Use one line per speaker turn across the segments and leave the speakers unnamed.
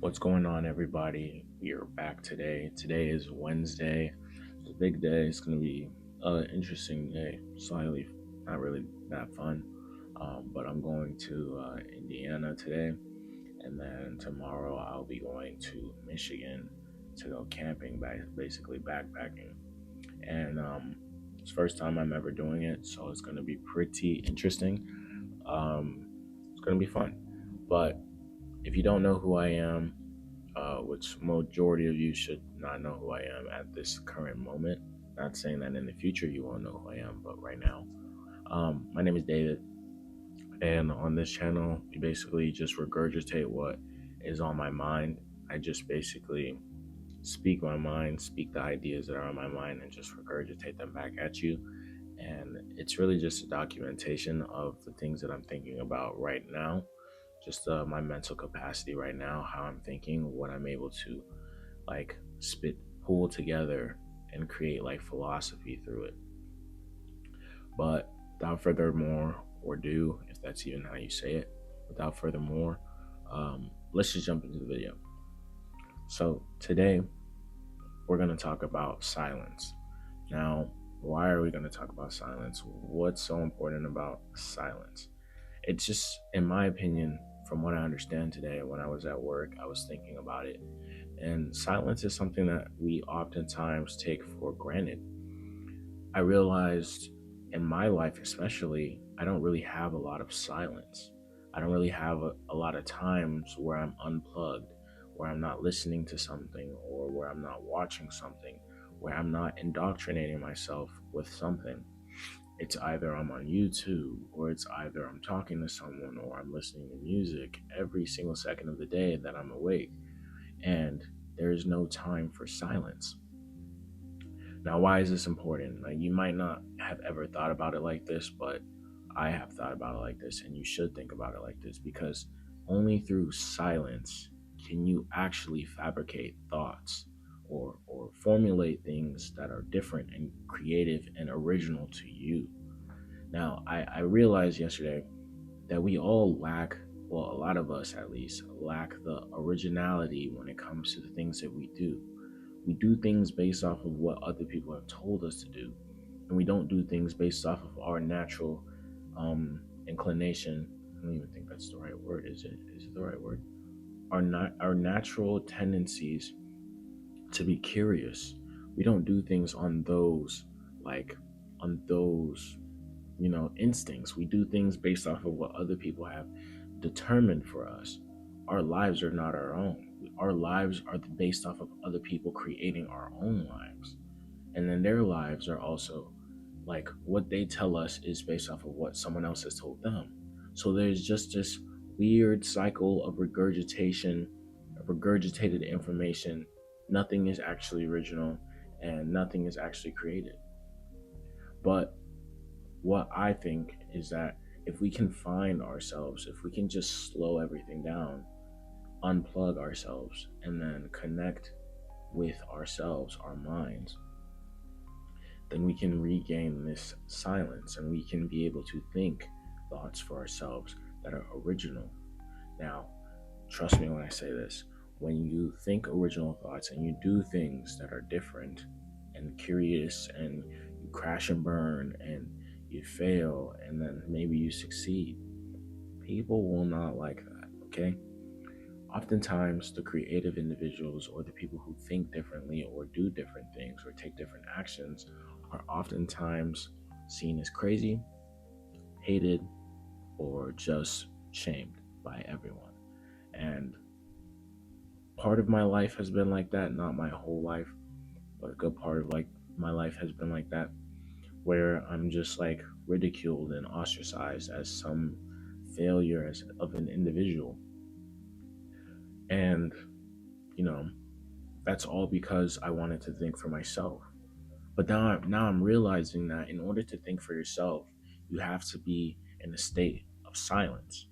What's going on, everybody? We are back today. Today is Wednesday. It's a big day. It's going to be an interesting day. Slightly, not really that fun. But I'm going to Indiana today. And then tomorrow I'll be going to Michigan to go camping, basically backpacking. And it's the first time I'm ever doing it. So it's going to be pretty interesting. It's going to be fun. But if you don't know who I am, which majority of you should not know who I am at this current moment. Not saying that in the future you won't know who I am, but right now, my name is David, and on this channel, we basically just regurgitate what is on my mind. I just basically speak my mind, speak the ideas that are on my mind, and just regurgitate them back at you. And it's really just a documentation of the things that I'm thinking about right now, just my mental capacity right now, how I'm thinking, what I'm able to like pull together and create like philosophy through it. But without further more or ado, if that's even how you say it, without further more, let's just jump into the video. So today we're going to talk about silence. Now, why are we going to talk about silence? What's so important about silence? It's just, in my opinion, from what I understand today, when I was at work, I was thinking about it. And silence is something that we oftentimes take for granted. I realized in my life, especially, I don't really have a lot of silence. I don't really have a lot of times where I'm unplugged, where I'm not listening to something, or where I'm not watching something, where I'm not indoctrinating myself with something. It's either I'm on YouTube, or it's either I'm talking to someone, or I'm listening to music every single second of the day that I'm awake. And there is no time for silence. Now, why is this important? Like, you might not have ever thought about it like this, but I have thought about it like this, and you should think about it like this, because only through silence can you actually fabricate thoughts or formulate things that are different and creative and original to you. Now, I realized yesterday that we all lack, well, a lot of us at least, lack the originality when it comes to the things that we do. We do things based off of what other people have told us to do, and we don't do things based off of our natural inclination. I don't even think that's the right word. Is it? Is it the right word? Our natural tendencies to be curious. We don't do things on those like on those instincts. We do things based off of what other people have determined for us. Our lives are not our own. Our lives are based off of other people creating our own lives. And then their lives are also like what they tell us is based off of what someone else has told them. So there's just this weird cycle of regurgitation, of regurgitated information. Nothing is actually original and nothing is actually created. But what I think is that if we can find ourselves, if we can just slow everything down, unplug ourselves, and then connect with ourselves, our minds, then we can regain this silence and we can be able to think thoughts for ourselves that are original. Now, trust me when I say this, when you think original thoughts and you do things that are different and curious and you crash and burn and you fail and then maybe you succeed, people will not like that, okay? Oftentimes, the creative individuals or the people who think differently or do different things or take different actions are oftentimes seen as crazy, hated, or just shamed by everyone. And part of my life has been like that, not my whole life, but a good part of like my life has been like that, where I'm just like ridiculed and ostracized as some failure of an individual. And, that's all because I wanted to think for myself. But now I'm realizing that in order to think for yourself, you have to be in a state of silence.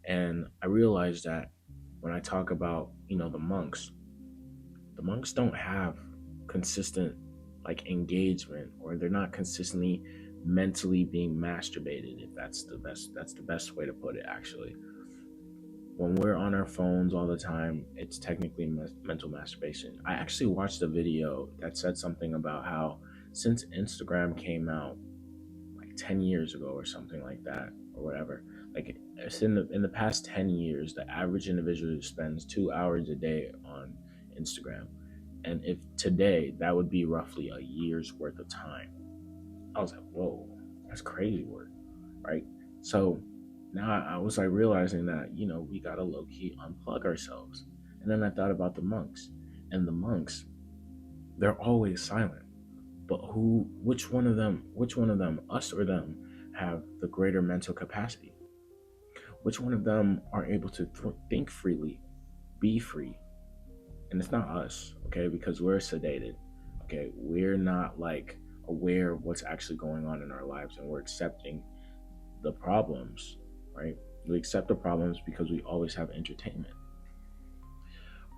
And I realized that when I talk about, the monks don't have consistent like engagement, or they're not consistently mentally being masturbated, if that's the best way to put it, actually. when we're on our phones all the time, it's technically mental masturbation. I actually watched a video that said something about how since Instagram came out like 10 years ago or something like that, or whatever, like it's in the past 10 years, the average individual spends 2 hours a day on Instagram. And if today, that would be roughly a year's worth of time. I was like, whoa, that's crazy work, right? So now I was like realizing that, we gotta low key unplug ourselves. And then I thought about the monks. And the monks, they're always silent. But which one of them, us or them, have the greater mental capacity? Which one of them are able to think freely, be free? And it's not us, okay, because we're sedated, okay? We're not like aware of what's actually going on in our lives, and we're accepting the problems, right? We accept the problems because we always have entertainment.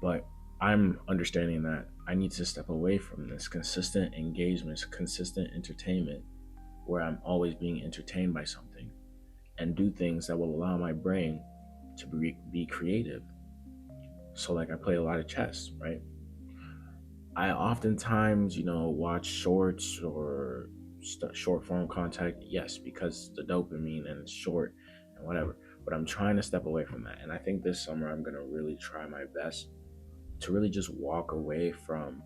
But I'm understanding that I need to step away from this consistent engagement, consistent entertainment, where I'm always being entertained by something, and do things that will allow my brain to be creative. So, like, I play a lot of chess, right? I oftentimes, watch shorts or short form content, yes, because the dopamine and it's short and whatever. But I'm trying to step away from that. And I think this summer I'm going to really try my best to really just walk away from,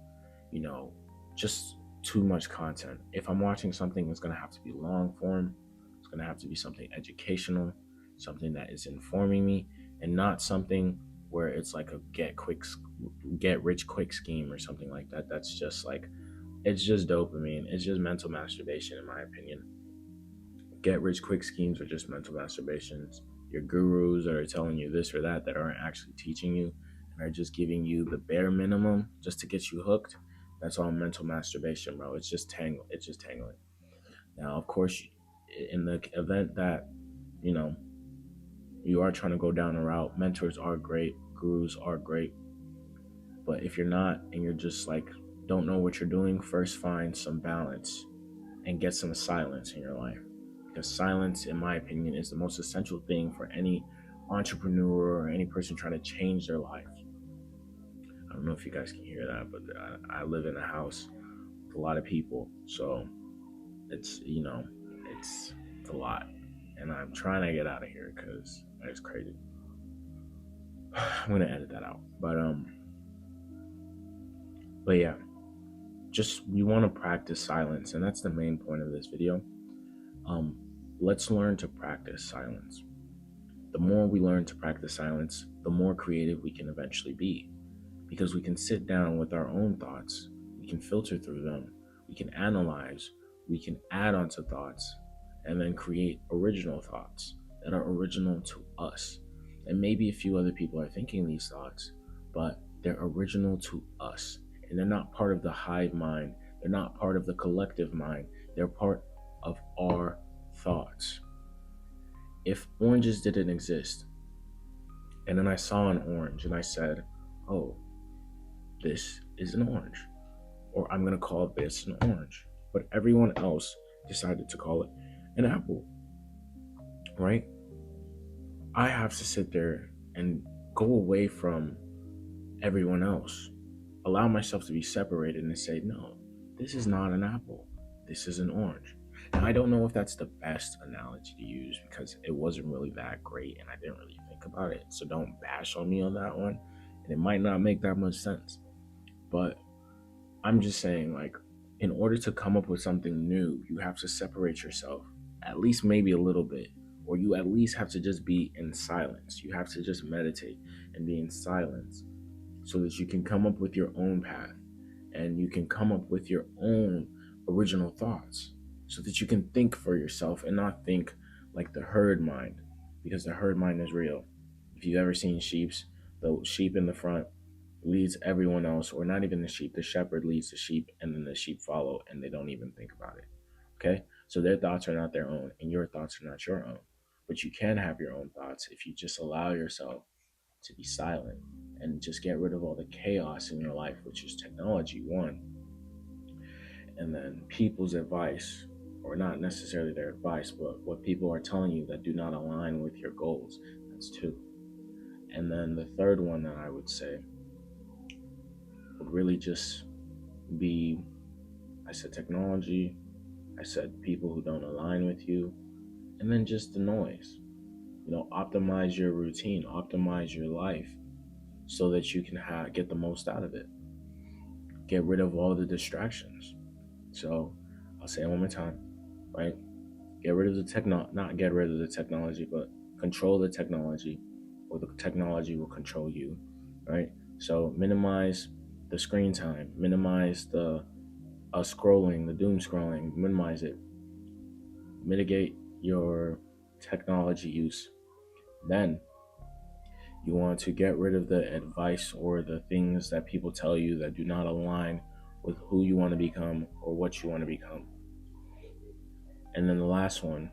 you know, just too much content. If I'm watching something, it's going to have to be long form, it's going to have to be something educational, something that is informing me, and not something where it's like a get rich quick scheme or something like that. That's just like, it's just dopamine. It's just mental masturbation, in my opinion. Get rich quick schemes are just mental masturbations. Your gurus are telling you this or that aren't actually teaching you and are just giving you the bare minimum just to get you hooked. That's all mental masturbation, bro. It's just tangling. Now, of course, in the event that you know you are trying to go down a route, mentors are great, gurus are great. But if you're not, and you're just like don't know what you're doing, first find some balance and get some silence in your life. Because silence, in my opinion, is the most essential thing for any entrepreneur or any person trying to change their life. I don't know if you guys can hear that, but I live in a house with a lot of people, so it's it's a lot, and I'm trying to get out of here because it's crazy. I'm gonna edit that out, but yeah, just we want to practice silence, and that's the main point of this video. Um, let's learn to practice silence. The more we learn to practice silence, the more creative we can eventually be, because we can sit down with our own thoughts, we can filter through them, we can analyze, we can add on to thoughts, and then create original thoughts that are original to us. And maybe a few other people are thinking these thoughts, but they're original to us. And they're not part of the hive mind, they're not part of the collective mind, they're part of our thoughts. If oranges didn't exist, and then I saw an orange and I said, oh, this is an orange, or I'm going to call this an orange, but everyone else decided to call it an apple, right? I have to sit there and go away from everyone else, allow myself to be separated and say, no, this is not an apple, this is an orange. Now, I don't know if that's the best analogy to use because it wasn't really that great and I didn't really think about it. So don't bash on me on that one. And it might not make that much sense. But I'm just saying, like, in order to come up with something new, you have to separate yourself, at least maybe a little bit, or you at least have to just be in silence. You have to just meditate and be in silence so that you can come up with your own path and you can come up with your own original thoughts so that you can think for yourself and not think like the herd mind, because the herd mind is real. If you've ever seen sheeps, the sheep in the front leads everyone else, or not even the sheep, the shepherd leads the sheep and then the sheep follow and they don't even think about it. Okay? So their thoughts are not their own and your thoughts are not your own. But you can have your own thoughts if you just allow yourself to be silent and just get rid of all the chaos in your life, which is technology, one, and then people's advice, or not necessarily their advice, but what people are telling you that do not align with your goals. That's two. And then the third one that I would say would really just be, I said technology, I said people who don't align with you, and then just the noise. Optimize your routine, optimize your life so that you can get the most out of it. Get rid of all the distractions. So I'll say it one more time, right? Get rid of not get rid of the technology, but control the technology, or the technology will control you, right? So minimize the screen time, minimize the scrolling, the doom scrolling, minimize it, mitigate your technology use. Then you want to get rid of the advice or the things that people tell you that do not align with who you want to become or what you want to become. And then the last one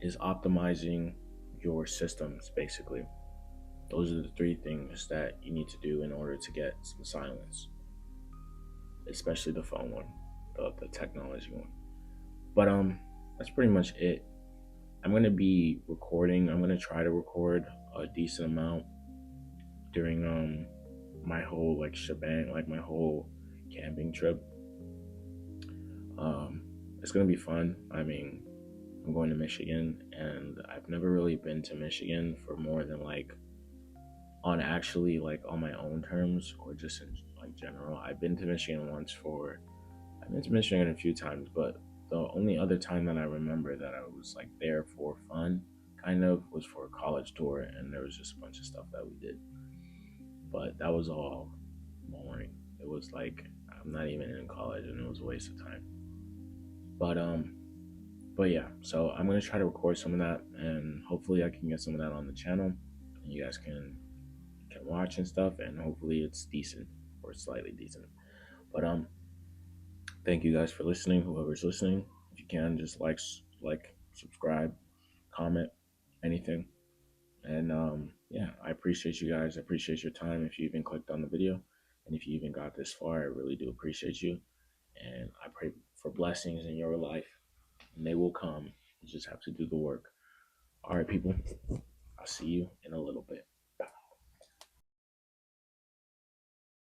is optimizing your systems, basically. Those are the three things that you need to do in order to get some silence, especially the phone one, the technology one. But that's pretty much it. I'm gonna be recording. I'm gonna try to record a decent amount during my whole like shebang, like my whole camping trip. Um, it's gonna be fun. I mean, I'm going to Michigan, and I've never really been to Michigan for more than like on my own terms or just in like general. I've been to Michigan a few times, but the only other time that I remember that I was like there for fun kind of was for a college tour, and there was just a bunch of stuff that we did. But that was all boring. It was like I'm not even in college, and it was a waste of time. But but yeah, so I'm gonna try to record some of that, and hopefully I can get some of that on the channel, and you guys can watch and stuff, and hopefully it's decent or slightly decent. But thank you guys for listening. Whoever's listening, if you can, just subscribe, comment, anything. And yeah, I appreciate you guys. I appreciate your time. If you even clicked on the video, and if you even got this far, I really do appreciate you. And I pray for blessings in your life, and they will come. You just have to do the work. All right, people. I'll see you in a little bit.